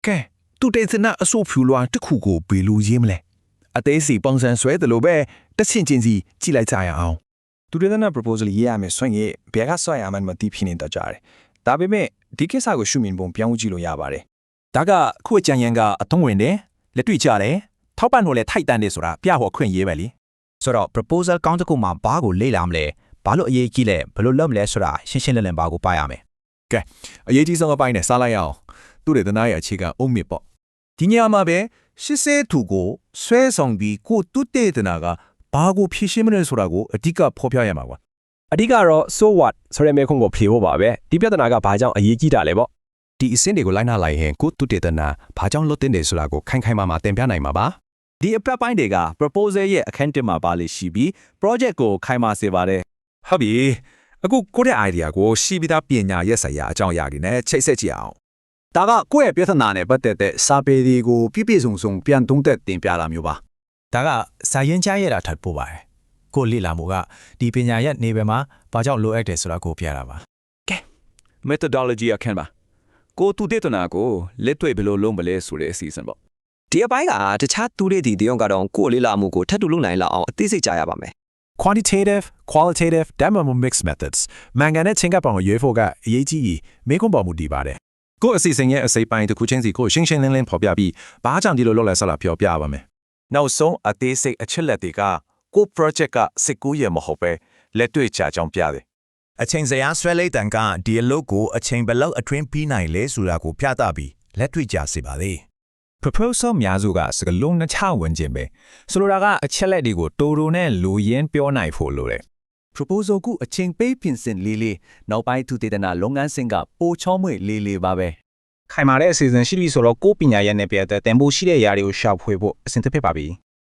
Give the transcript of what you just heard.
ကဲသူတေသနာအဆိုးဖြူလွှာတစ်ခုကိုဘယ်လိုရေးမလဲအသေးစီပုံစံဆွဲတယ်လို့ပဲတစ်ချင်းချင်းစီကြည့်လိုက်ကြရအောင် သူတွေတဲ့ proposal ရေးရမယ်ဆိုရင်ဘယ်ကဆွဲရမှန်းမသိဖြစ်နေတော့ကြတယ်ဒါပေမဲ့ဒီကိစ္စကိုရှုမြင်ပုံပြောင်းကြည့်လို့ရပါတယ် ဒါကခုအကြံဉာဏ်ကအထုံးဝင်တယ်လက်တွေ့ကြတယ်ထောက်ပံ့လို့လည်းထိုက်တန်တယ်ဆိုတာပြဟောခွင့်ရေးပဲလေဆိုတော့ proposal ကောင်းတစ်ခုမှဘာကိုလေ့လာမလဲဘာလို့အရေးကြီးလဲဘယ်လိုလုပ်မလဲဆိုတာရှင်းရှင်းလင်းလင်းဘာကိုပါရမယ် ကဲအရေးကြီးဆုံးအပိုင်းနဲ့စားလိုက်အောင်သူတေသနာရဲ့အခြေခံအုံမြစ်ပေါ့ ဒီညမှာပဲ80သူကိုဆွဲဆောင်ပြီးကိုတုတေတနာကဘာကိုဖြည့်ရှင်းမလဲဆိုတာကိုအဓိကဖော်ပြရမှာကွာ အဓိကတော့ so what ဆိုတဲ့မဲခွန်းကိုဖြေဖို့ပါပဲဒီပြဿနာကဘာကြောင့်အရေးကြီးတာလဲပေါ့ ဒီအစင်းတွေကိုလိုက်နာလိုက်ရင်ကိုတုတေသနာဘာကြောင့်လွတ်တင်တယ်ဆိုတာကိုခိုင်ခိုင်မာမာတင်ပြနိုင်မှာပါ ဒီအပတ်ပိုင်းတွေက proposal ရဲ့အခန်း1မှာပါလေရှိပြီး project ကိုခိုင်မာစေပါတယ် ဟုတ်ပြီအခုကိုယ့်ရဲ့ idea ကိုရှိပြီးသားပညာရက်ဆိုင်ရာအကြောင်းအရာတွေနဲ့ချိတ်ဆက်ကြည့်အောင် ဒါကကိုယ့်ရဲ့ပြဿနာနဲ့ပတ်သက်တဲ့စာပေတွေကိုပြည့်ပြည့်စုံစုံပြန်သုံးသပ်တင်ပြတာမျိုးပါ ဒါကစာရင်းကြားရတာထပ်ပို့ပါတယ်ကိုလေ့လာမှုကဒီပညာရက်နေဘယ်မှာဘာကြောင့်လိုအပ်တယ်ဆိုတာကိုပြတာပါ methodology အခန်းပါကိုသူတေသနာကိုလက်တွေ့ဘယ်လိုလုပ်မလဲဆိုတဲ့အစီအစဉ်ပေါ့ ဒီအပိုင်းကတခြားသူတွေဒီတယောက်ကတော့ကိုယ်လေးလာမှုကိုထပ်တူလုပ်နိုင်လောက်အောင်အသိစိတ်ကြရပါမယ် quantitative qualitative ဒါမှမဟုတ် mixed methods မန်ဂန်နဲ့ချင်းကပ်ပေါင်ကိုရွေးဖို့ကအရေးကြီးပြီးမေးခွန်းပေါ်မူတည်ပါတယ် ကိုယ့်အစီအစဉ်ရဲ့အစိပ်ပိုင်းတစ်ခုချင်းစီကိုရှင်းရှင်းလင်းလင်းဖော်ပြပြီးဘာကြောင့်ဒီလိုလုပ်လဲဆိုတာပြောပြပါမယ် နောက်ဆုံးအသေးစိတ်အချက်လက်တွေကကို project ကစစ်ကူးရမဟုတ်ပဲလက်တွေ့ချကြောင်းပြတယ် အချိန်စရာဆွဲလိုက်တန်ကဒီအလုပ်ကိုအချိန်ဘယ်လောက်အတွင်းပြီးနိုင်လဲဆိုတာကိုပြသပြီးလက်တွေ့ကြစေပါလေ proposal များစုကစကလုံးနှချဝင်ခြင်းပဲဆိုလိုတာကအချက်လက်တွေကိုတိုတိုနဲ့လူရင်းပြောနိုင်ဖို့လိုတယ် proposal ကိုအချိန်ပေးပြင်ဆင်လေးနောက်ပိုင်းသူတေသနာလုပ်ငန်းစဉ်ကပိုချောမွေ့လေးပါပဲ ခိုင်မာတဲ့အစီအစဉ်ရှိပြီဆိုတော့ကိုပညာရက်နဲ့ပြတဲ့တင်ဖို့ရှိတဲ့ຢာတွေကိုရှာဖွေဖို့အဆင်သင့်ဖြစ်ပါပြီ